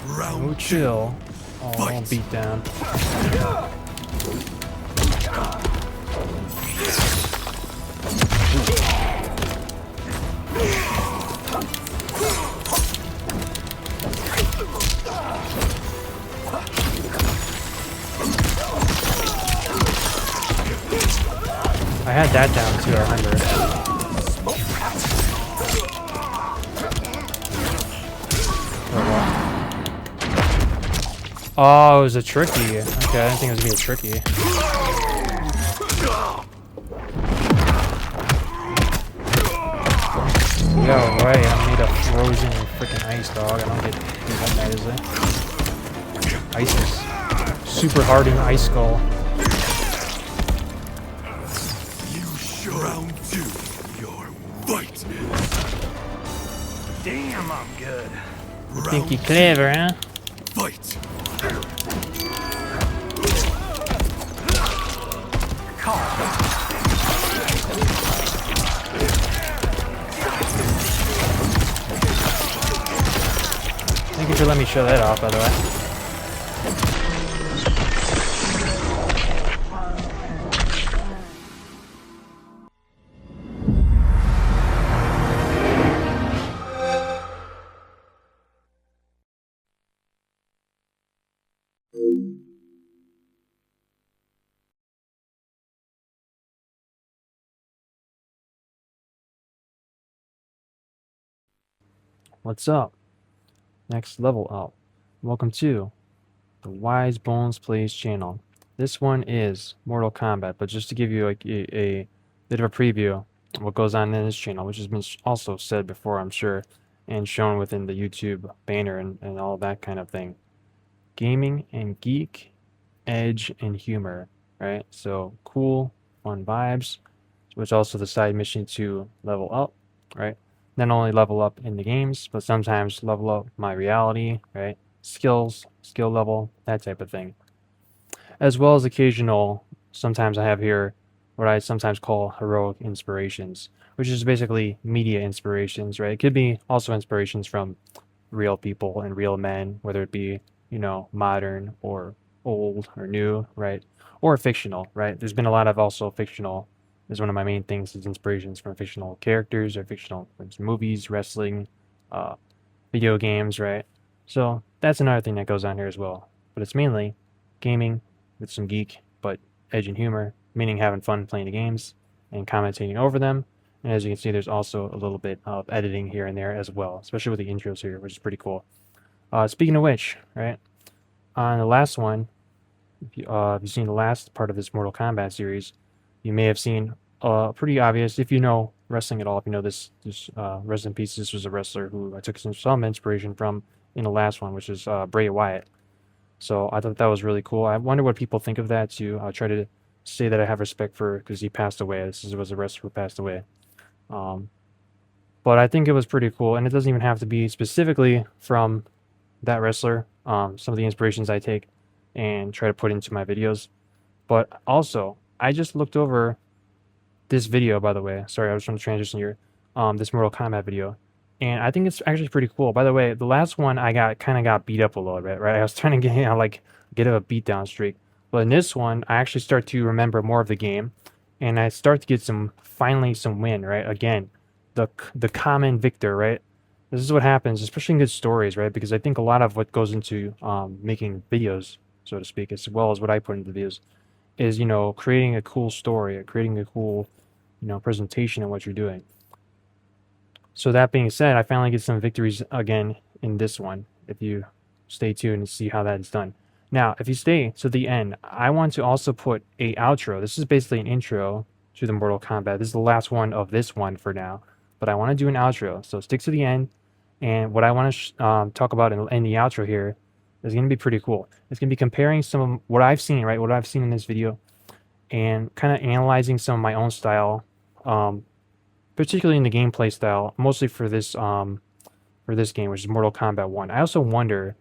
Oh, chill. Oh, beat down. I had that down too, I remember. Oh, it was a tricky. Okay, I didn't think it was gonna be a tricky. Yo, right, I made a frozen freaking ice dog. I don't get that easily. Ice is super hardened ice skull. Round 2, your fight. Damn, I'm good. You think you're clever, huh? Fight. Thank you for letting me show that off, by the way. What's up? Next level up. Welcome to the Wise Bones Plays channel. This one is Mortal Kombat, but just to give you a bit of a preview of what goes on in this channel, which has been also said before, I'm sure, and shown within the YouTube banner and all that kind of thing. Gaming and geek, edge and humor, right? So cool, fun vibes, which also the side mission to level up, right? Not only level up in the games, but sometimes level up my reality, right? Skills, skill level, that type of thing. As well as occasional, sometimes I have here what I sometimes call heroic inspirations, which is basically media inspirations, right? It could be also inspirations from real people and real men, whether it be, you know, modern or old or new, right? Or fictional, right? There's been a lot of also fictional is one of my main things is inspirations from fictional characters or fictional movies, wrestling, uh, video games, right? So that's another thing that goes on here as well. But it's mainly gaming with some geek, but edge and humor, meaning having fun playing the games and commentating over them. And as you can see, there's also a little bit of editing here and there as well, especially with the intros here, which is pretty cool. Speaking of which, right, on the last one, if you've seen the last part of this Mortal Kombat series, you may have seen pretty obvious, if you know wrestling at all, if you know this rest in peace, this was a wrestler who I took some inspiration from in the last one, which is Bray Wyatt. So I thought that was really cool. I wonder what people think of that too. I'll try to say that I have respect for because he passed away. Was a wrestler who passed away. But I think it was pretty cool, and it doesn't even have to be specifically from that wrestler. Some of the inspirations I take and try to put into my videos. But also, I just looked over this video, by the way. Sorry, I was trying to transition here. This Mortal Kombat video. And I think it's actually pretty cool. By the way, the last one I kind of got beat up a little bit, right? I was trying to get a beatdown streak. But in this one, I actually start to remember more of the game. And I start to get finally some win, right? Again, the common victor, right? This is what happens, especially in good stories, right? Because I think a lot of what goes into making videos, so to speak, as well as what I put into the videos, is, you know, creating a cool story, creating a cool, you know, presentation of what you're doing. So that being said, I finally get some victories again in this one. If you stay tuned and see how that is done. Now, if you stay to the end, I want to also put a outro. This is basically an intro to the Mortal Kombat. This is the last one of this one for now, but I want to do an outro. So stick to the end. And what I want to talk about in the outro here is going to be pretty cool. It's going to be comparing some of what I've seen, right? What I've seen in this video, and kind of analyzing some of my own style, particularly in the gameplay style, mostly for this game, which is Mortal Kombat 1. I also wonder,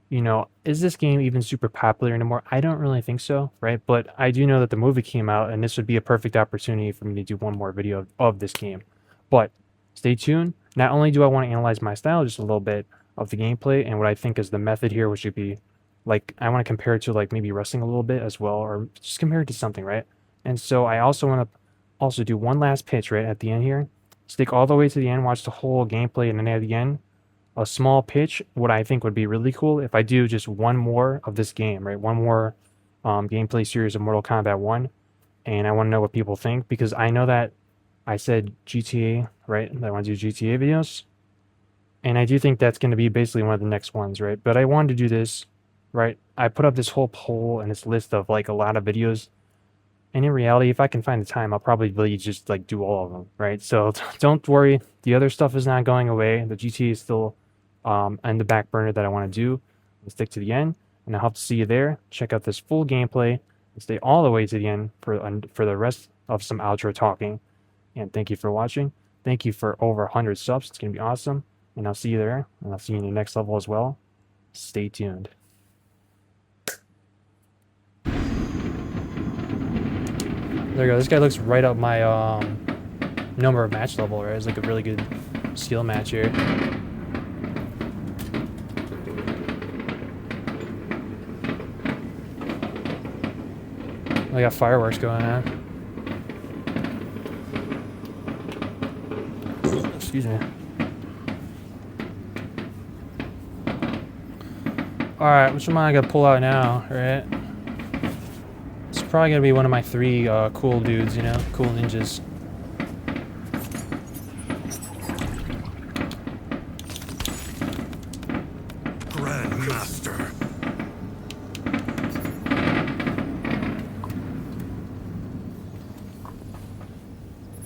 you know, is this game even super popular anymore? I don't really think so, right? But I do know that the movie came out, and this would be a perfect opportunity for me to do one more video of this game. But stay tuned. Not only do I want to analyze my style just a little bit, of the gameplay and what I think is the method here, which would be like I want to compare it to like maybe wrestling a little bit as well, or just compare it to something, right? And so I also want to also do one last pitch right at the end here. Stick all the way to the end, watch the whole gameplay, and then at the end, a small pitch. What I think would be really cool if I do just one more of this game, right? One more gameplay series of Mortal Kombat 1, and I want to know what people think because I know that I said GTA, right? That I want to do GTA videos, and I do think that's going to be basically one of the next ones, right? But I wanted to do this, right? I put up this whole poll and this list of like a lot of videos. And in reality, if I can find the time, I'll probably really just like do all of them, right? So don't worry, the other stuff is not going away. The GTA is still on the back burner that I want to do. I'll stick to the end, and I hope to see you there. Check out this full gameplay and stay all the way to the end for the rest of some outro talking. And thank you for watching. Thank you for over 100 subs. It's gonna be awesome. And I'll see you there, and I'll see you in the next level as well. Stay tuned. There you go. This guy looks right up my number of match level, right? It's like a really good skill match here. I got fireworks going on. Excuse me. Alright, which one am I gonna pull out now, right? It's probably gonna be one of my 3 cool dudes, you know? Cool ninjas. Grandmaster.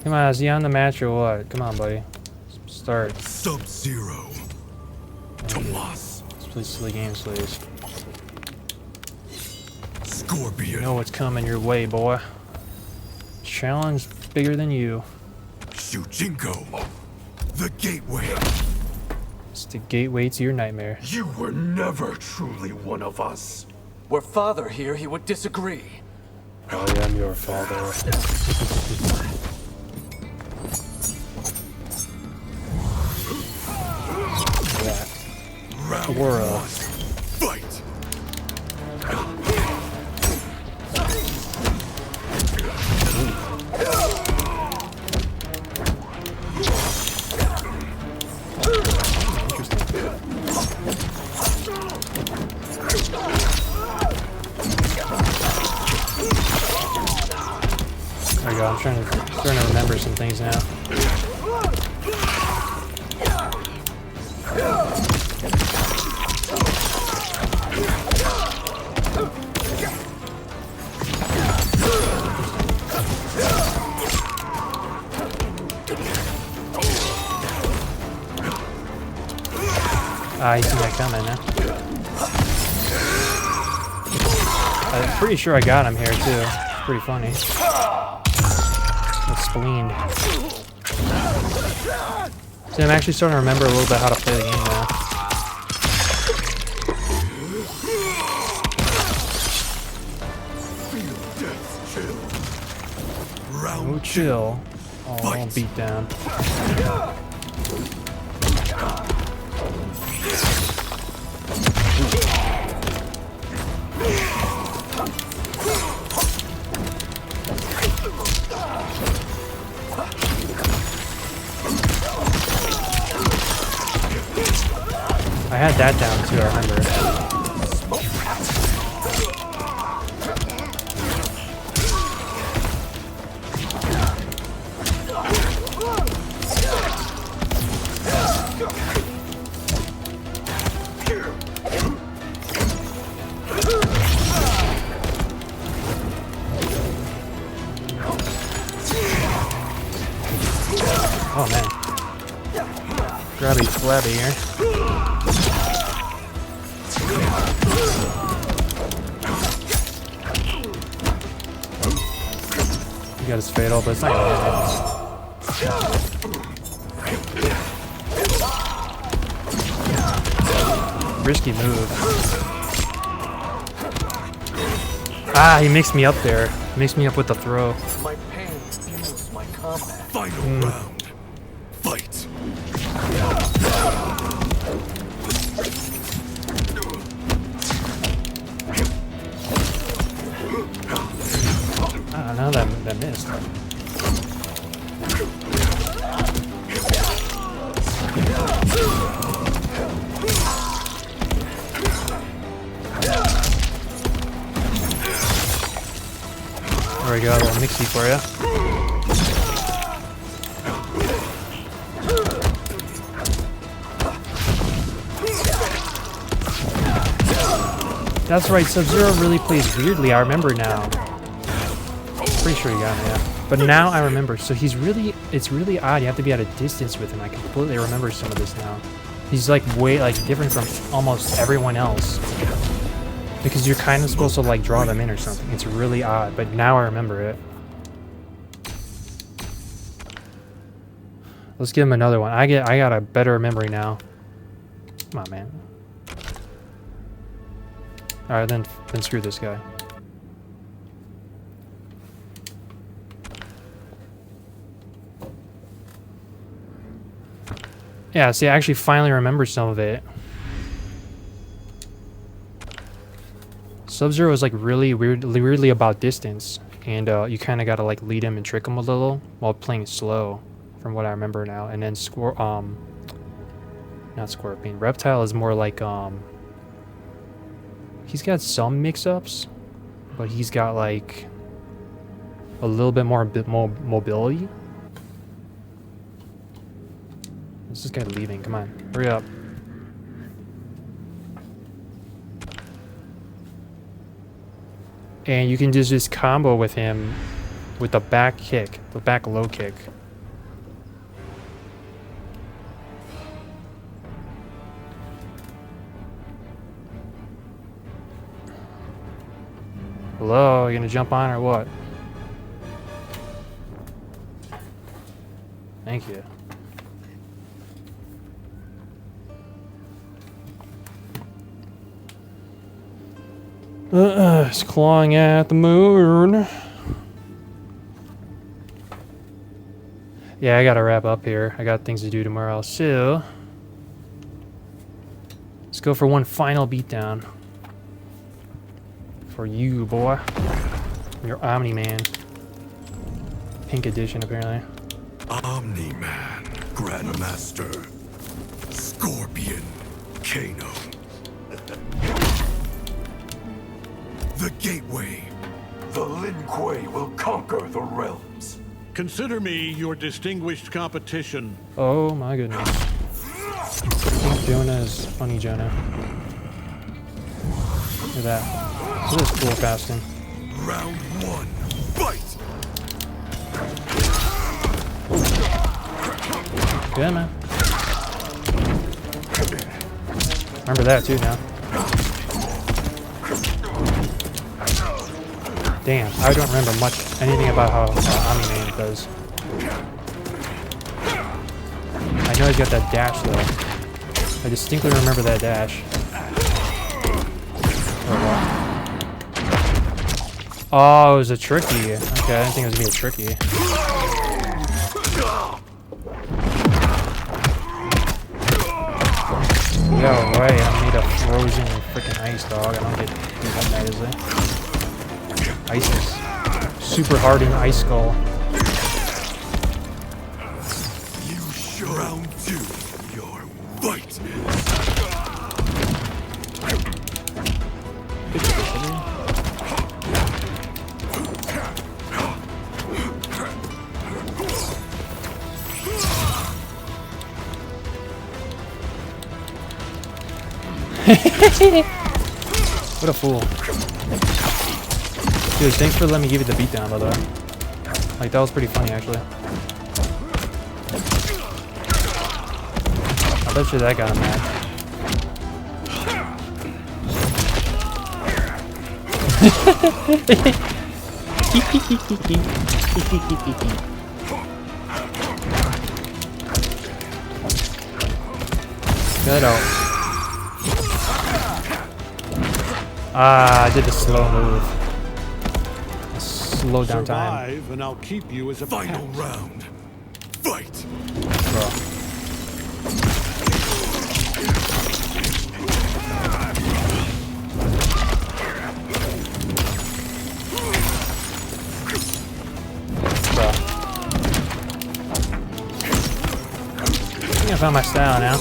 Come on, is he on the match or what? Come on, buddy. Start. Sub-Zero. Tomas. Let's play silly games, please. Scorpion. You know what's coming your way, boy. Challenge bigger than you. Shujinko. The gateway. It's the gateway to your nightmare. You were never truly one of us. Were father here, he would disagree. I am your father. Round World. 1. Fight. There we go. I'm trying to remember some things now. Ah, you see that coming, huh? I'm pretty sure I got him here too. Pretty funny. It's spleen. See, I'm actually starting to remember a little bit how to play the game now. Feel death's chill. Round Oh, chill. Oh, Fight. beat down. I had that down too, I remember. Oh man. Grabby flabby here. He got his fatal, but it's not gonna hit him. Risky move. Ah, he mixed me up there. Mixed me up with the throw. My pain fuels my combat. Final round. Fight. know that missed. There we go, a little mixy for you. That's right, Sub-Zero really plays weirdly, I remember now. Pretty sure you got me, yeah. But now I remember, so it's really odd, you have to be at a distance with him. I completely remember some of this now. He's like way, like different from almost everyone else. Because you're kind of supposed to like draw them in or something. It's really odd, but now I remember it. Let's give him another one. I got a better memory now. Come on, man. Alright, then screw this guy. Yeah, see, I actually finally remember some of it. Sub-Zero is like really weirdly about distance, and you kind of gotta like lead him and trick him a little while playing slow, from what I remember now. And then not Scorpion. Reptile is more like he's got some mix-ups, but he's got like a little bit more mobility. What's this guy leaving? Come on, hurry up. And you can just this combo with him with the back kick, the back low kick. Hello, you gonna jump on or what? Thank you. It's clawing at the moon. Yeah, I gotta wrap up here. I got things to do tomorrow, so let's go for one final beatdown. For you, boy. Your Omni-Man. Pink edition, apparently. Omniman, Grandmaster, Scorpion, Kano. The gateway. The Lin Kuei will conquer the realms. Consider me your distinguished competition. Oh my goodness. Pink Jonah is funny Jonah. Look at that. This is cool casting. Round one, fight! Good, man. Remember that too now. Damn, I don't remember anything about how Omni-Man does. I know he's got that dash though. I distinctly remember that dash. Oh, it was a tricky. Okay, I didn't think it was gonna be a tricky. No way, I made a frozen freaking ice dog. I don't get that easily. Ice is super hard in Ice Skull. You show round two, your fight. What a fool. Dude, thanks for letting me give you the beatdown, by the way. Like, that was pretty funny, actually. I bet you that got him mad. Good out. Ah, I did the slow move. Slow down time. Survive, and I'll keep you as a Final pet. round, fight! Bro. I found my style now.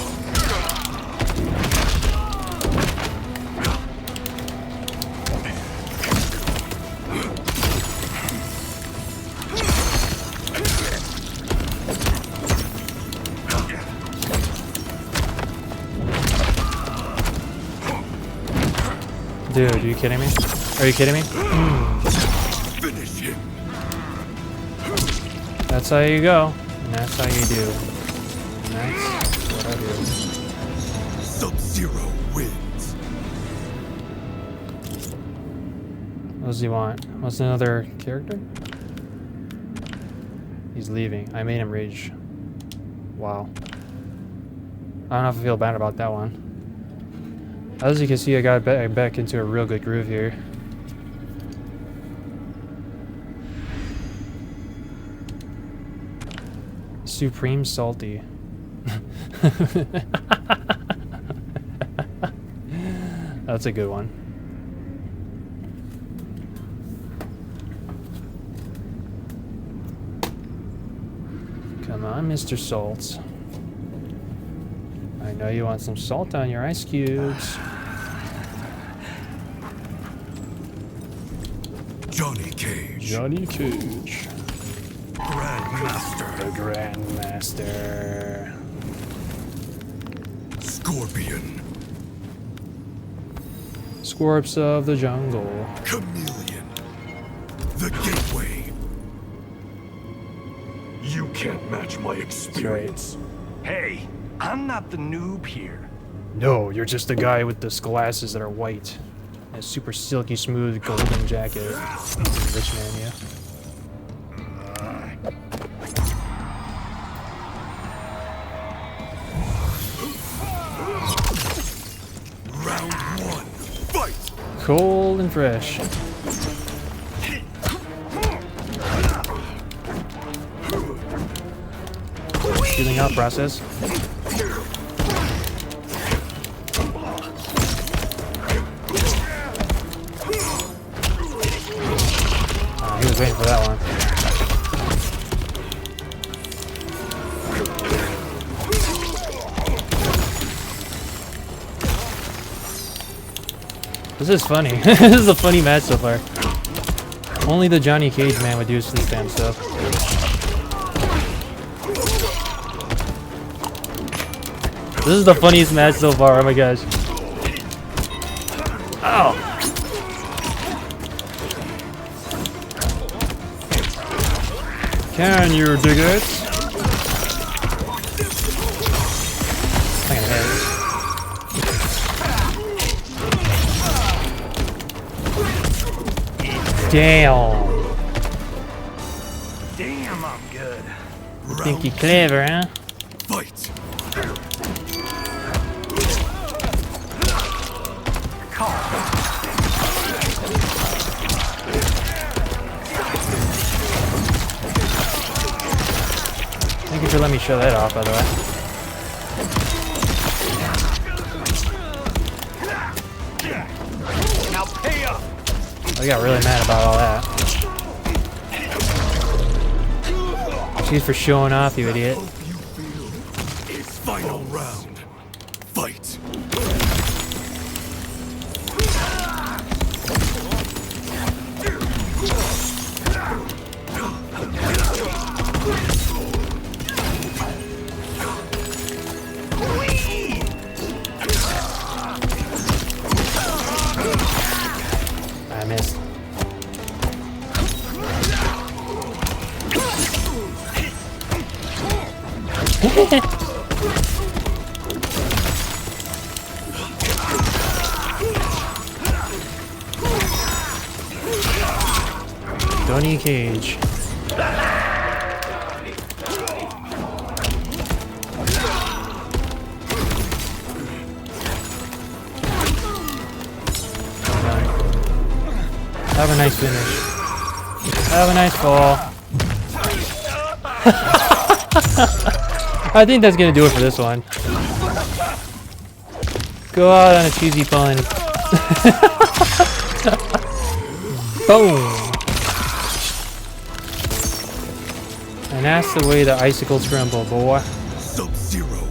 Dude, are you kidding me? Are you kidding me? Finish him. That's how you go. And that's how you do. And that's what I do. Sub-Zero wins. What does he want? What's another character? He's leaving. I made him rage. Wow. I don't know if I feel bad about that one. As you can see, I got back into a real good groove here. Supreme Salty. That's a good one. Come on, Mr. Salt. I know you want some salt on your ice cubes. Johnny Cage. Johnny Cage. Grandmaster. The Grandmaster. Scorpion. Scorps of the Jungle. Chameleon. The Gateway. You can't match my experience. Hey, I'm not the noob here. No, you're just the guy with those glasses that are white. And a super silky smooth golden jacket. Rich man, yeah. Round one. Fight! Cold and fresh. Healing out process. He was waiting for that one. This is funny. This is a funny match so far. Only the Johnny Cage man would do sleep band stuff. This is the funniest match so far, oh my gosh. Ow! Can you dig it? I can hit. Damn! Damn, I'm good. You think you're clever, huh? Fight! Thank you for letting me show that off, by the way. Now pay up. I got really mad about all that. Excuse for showing off, you idiot. Hope you feel it's final round. Fight! I missed. Johnny Cage. Have a nice finish. Have a nice fall. I think that's gonna do it for this one. Go out on a cheesy pun. Boom. And that's the way the icicles crumble, boy. Sub-Zero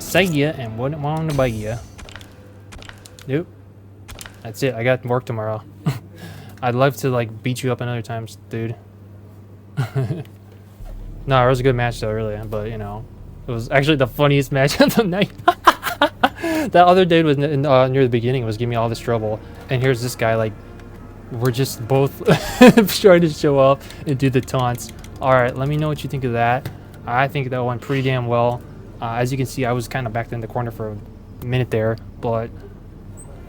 say ya and wouldn't want to bite ya. Nope. That's it. I got work tomorrow. I'd love to like beat you up another times, dude. No, it was a good match though, really. But you know, it was actually the funniest match of the night. That other dude was near the beginning was giving me all this trouble, and here's this guy like, we're just both trying to show up and do the taunts. All right, let me know what you think of that. I think that went pretty damn well. As you can see, I was kind of backed in the corner for a minute there, but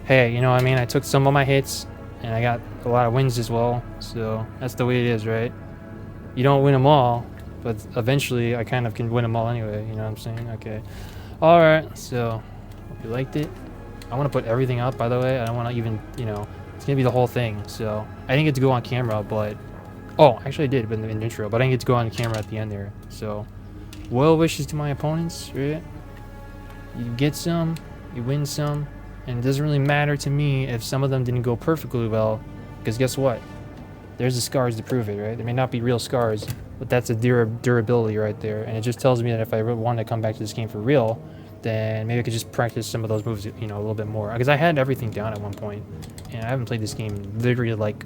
hey, you know what I mean? I took some of my hits, and I got a lot of wins as well, so that's the way it is, right? You don't win them all, but eventually I kind of can win them all anyway, you know what I'm saying? Okay. Alright, so, hope you liked it. I want to put everything up, by the way. I don't want to even, you know, it's going to be the whole thing, so. I didn't get to go on camera, but, oh, actually I did in the intro, but I didn't get to go on camera at the end there, so. Well wishes to my opponents, right? You get some, you win some, and it doesn't really matter to me if some of them didn't go perfectly well, because guess what? There's the scars to prove it, right? They may not be real scars, but that's a durability right there, and it just tells me that if I really want to come back to this game for real, then maybe I could just practice some of those moves, you know, a little bit more. Because I had everything down at one point, and I haven't played this game literally like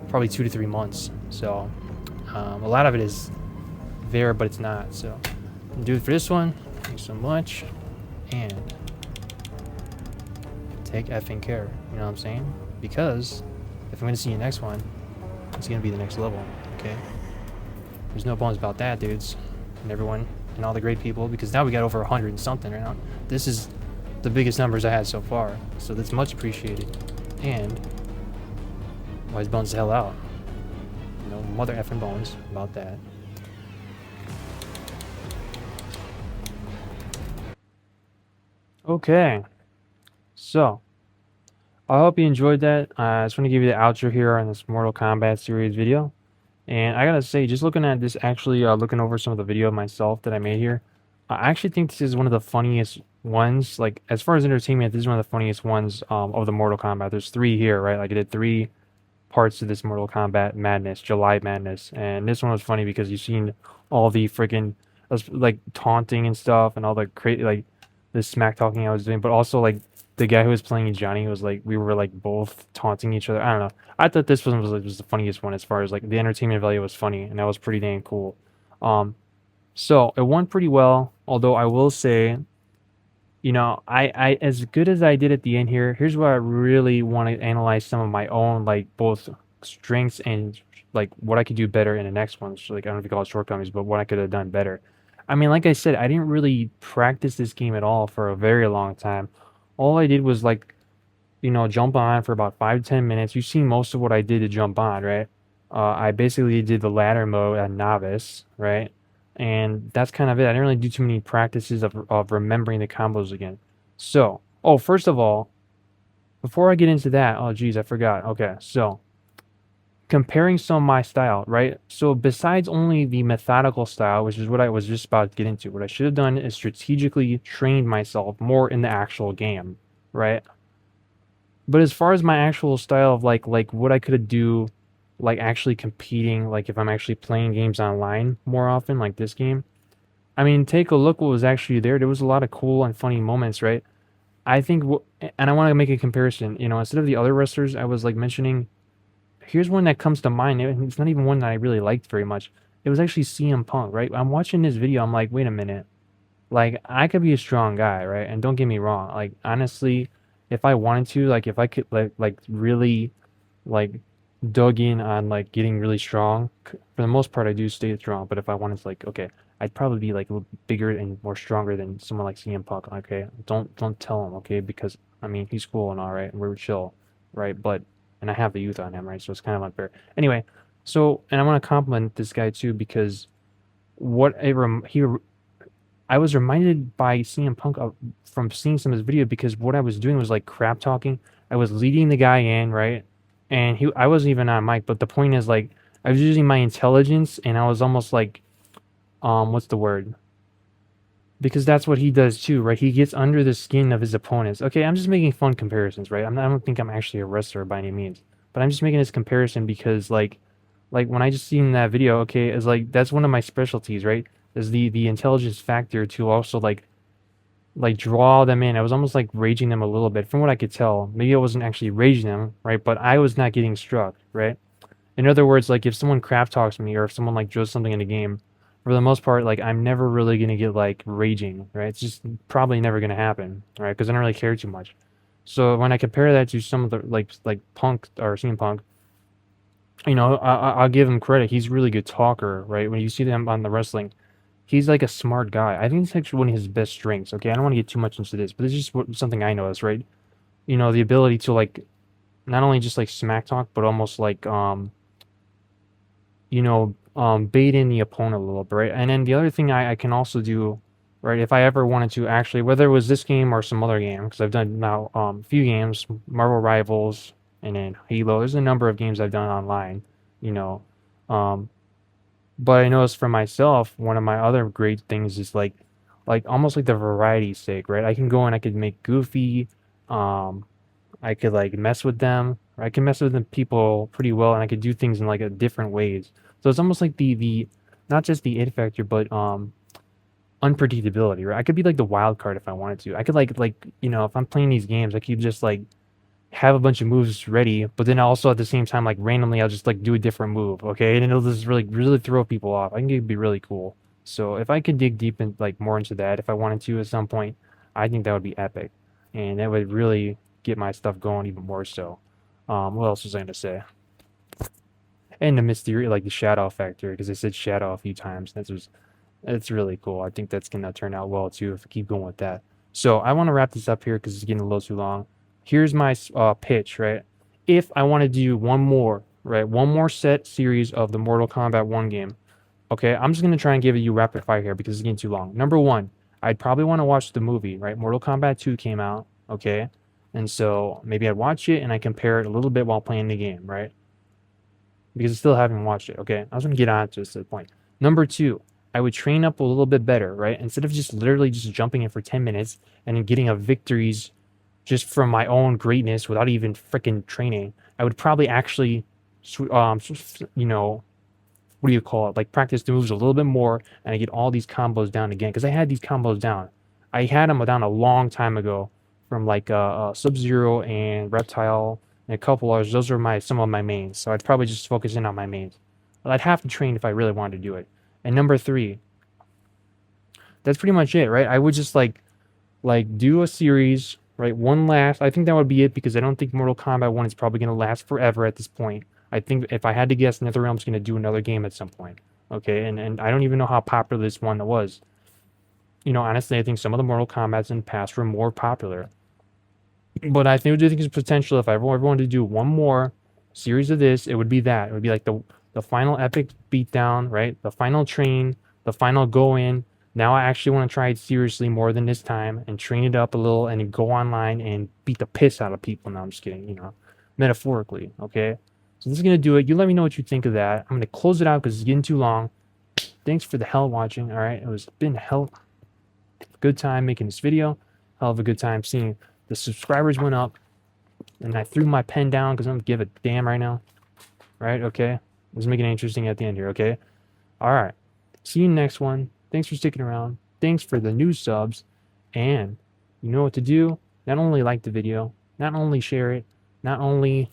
probably 2 to 3 months, so a lot of it is there, but it's not. So do it for this one. Thanks so much, and take effing care. You know what I'm saying? Because if I'm gonna see you next one, it's gonna be the next level. Okay? There's no bones about that, dudes, and everyone, and all the great people. Because now we got over 100 and something right now. This is the biggest numbers I had so far, so that's much appreciated. And wise bones the hell out. You know, mother effing bones about that. Okay, so I hope you enjoyed that. I just want to give you the outro here on this Mortal Kombat series video. And I gotta say, just looking at this, actually looking over some of the video myself that I made here, I actually think this is one of the funniest ones. Like, as far as entertainment, this is one of the funniest ones of the Mortal Kombat. There's 3 here, right? Like, I did 3 parts of this Mortal Kombat Madness, July Madness. And this one was funny because you've seen all the freaking, like, taunting and stuff, and all the crazy, like, the smack talking I was doing, but also, like, the guy who was playing Johnny was like, we were like both taunting each other. I don't know. I thought this one was the funniest one as far as like the entertainment value was funny, and that was pretty dang cool. So it went pretty well. Although I will say, you know, I as good as I did at the end here, here's where I really want to analyze some of my own like both strengths and like what I could do better in the next one. So, like, I don't know if you call it shortcomings, but what I could have done better. I mean, like I said, I didn't really practice this game at all for a very long time. All I did was like, you know, jump on for about 5 to 10 minutes. You've seen most of what I did to jump on, right? I basically did the ladder mode at novice, right? And that's kind of it. I didn't really do too many practices of remembering the combos again. So, oh, first of all, before I get into that, oh geez, I forgot. Okay, so comparing some of my style, right? So besides only the methodical style, which is what I was just about to get into, what I should have done is strategically trained myself more in the actual game, right? But as far as my actual style of like what I could do, like actually competing, like if I'm actually playing games online more often, like this game, I mean, take a look what was actually there. There was a lot of cool and funny moments, right? I think, and I want to make a comparison, you know, instead of the other wrestlers I was like mentioning, here's one that comes to mind. It's not even one that I really liked very much. It was actually CM Punk, right? I'm watching this video. I'm like, wait a minute. Like, I could be a strong guy, right? And don't get me wrong. Like, honestly, if I wanted to, like, if I could, like really, like, dug in on, like, getting really strong, for the most part, I do stay strong. But if I wanted to, like, okay, I'd probably be, like, a little bigger and more stronger than someone like CM Punk, okay? Don't tell him, okay? Because, I mean, he's cool and all right, and we're chill, right? But and I have the youth on him, right? So it's kind of unfair. Anyway, so, and I want to compliment this guy too, because I was reminded by CM Punk from seeing some of his video, because what I was doing was like crap talking. I was leading the guy in, right? And I wasn't even on mic, but the point is, like, I was using my intelligence, and I was almost like, what's the word? Because that's what he does too, right? He gets under the skin of his opponents. Okay, I'm just making fun comparisons, right? I don't think I'm actually a wrestler by any means, but I'm just making this comparison because, like when I just seen that video, okay, it's like that's one of my specialties, right? Is the intelligence factor to also like like draw them in. I was almost like raging them a little bit from what I could tell. Maybe I wasn't actually raging them, right? But I was not getting struck, right? In other words, like if someone crap talks me or if someone like does something in a game, for the most part, like I'm never really gonna get like raging, right? It's just probably never gonna happen, right? Because I don't really care too much. So when I compare that to some of the like Punk or CM Punk, you know, I'll give him credit. He's a really good talker, right? When you see them on the wrestling, he's like a smart guy. I think it's actually one of his best strengths. Okay, I don't want to get too much into this, but it's just something I noticed, right? You know, the ability to like not only just like smack talk, but almost like you know, bait in the opponent a little bit, right? And then the other thing I can also do, right, if I ever wanted to actually, whether it was this game or some other game, because I've done now a few games, Marvel Rivals, and then Halo. There's a number of games I've done online, you know. Um, but I noticed for myself, one of my other great things is like almost like the variety sake, right? I can go and I could make goofy, um, I could like mess with them. Or I can mess with the people pretty well, and I could do things in like a different ways. So it's almost like the not just the it factor, but unpredictability, right? I could be like the wild card if I wanted to. I could like you know if I'm playing these games, I could just like have a bunch of moves ready, but then also at the same time like randomly I'll just like do a different move, okay? And it'll just really throw people off. I think it'd be really cool. So if I could dig deep in like more into that, if I wanted to at some point, I think that would be epic, and that would really get my stuff going even more so. What else was I gonna say? And the mystery, like the shadow factor, because I said shadow a few times. That's really cool. I think that's gonna turn out well too if I keep going with that. So I want to wrap this up here because it's getting a little too long. Here's my pitch, right? If I want to do one more, right, one more set series of the Mortal Kombat 1 game, okay, I'm just gonna try and give you rapid fire here because it's getting too long. Number one, I'd probably want to watch the movie, right? Mortal Kombat 2 came out, okay, and so maybe I'd watch it and I compare it a little bit while playing the game, right? Because I still haven't watched it. Okay, I was gonna get on to this at the point. Number two, I would train up a little bit better, right? Instead of just literally just jumping in for 10 minutes and then getting a victories just from my own greatness without even freaking training, I would probably actually, you know, what do you call it? Like practice the moves a little bit more and I get all these combos down again because I had these combos down. I had them down a long time ago from like Sub-Zero and Reptile and a couple others. Those are some of my mains. So I'd probably just focus in on my mains. But I'd have to train if I really wanted to do it. And number three, that's pretty much it, right? I would just like do a series, right? One last. I think that would be it because I don't think Mortal Kombat 1 is probably going to last forever at this point. I think if I had to guess, NetherRealm's going to do another game at some point. Okay, and I don't even know how popular this one was. You know, honestly, I think some of the Mortal Kombats in the past were more popular. But I do think there's potential if I ever wanted to do one more series of this, it would be that. It would be like the final epic beatdown, right? The final train, the final go in. Now I actually want to try it seriously more than this time and train it up a little and then go online and beat the piss out of people. No, I'm just kidding, you know, metaphorically, okay? So this is going to do it. You let me know what you think of that. I'm going to close it out because it's getting too long. Thanks for the hell watching, all right? Been hell good time making this video. Hell of a good time seeing the subscribers went up. And I threw my pen down because I don't give a damn right now. Right? Okay? Let's make it interesting at the end here, okay? All right. See you next one. Thanks for sticking around. Thanks for the new subs. And you know what to do. Not only like the video, not only share it, not only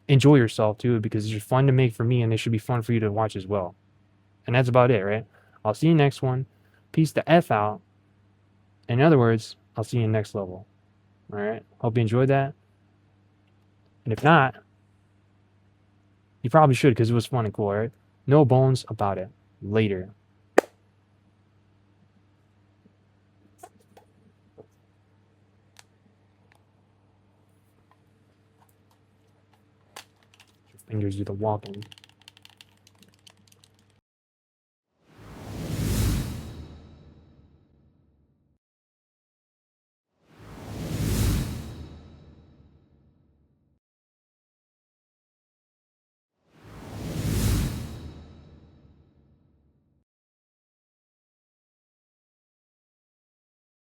enjoy yourself too, because it's fun to make for me and they should be fun for you to watch as well. And that's about it, right? I'll see you next one. Peace the F out. In other words, I'll see you in the next level. All right? Hope you enjoyed that. And if not, you probably should because it was fun and cool, right? No bones about it. Later. Your fingers do the walking.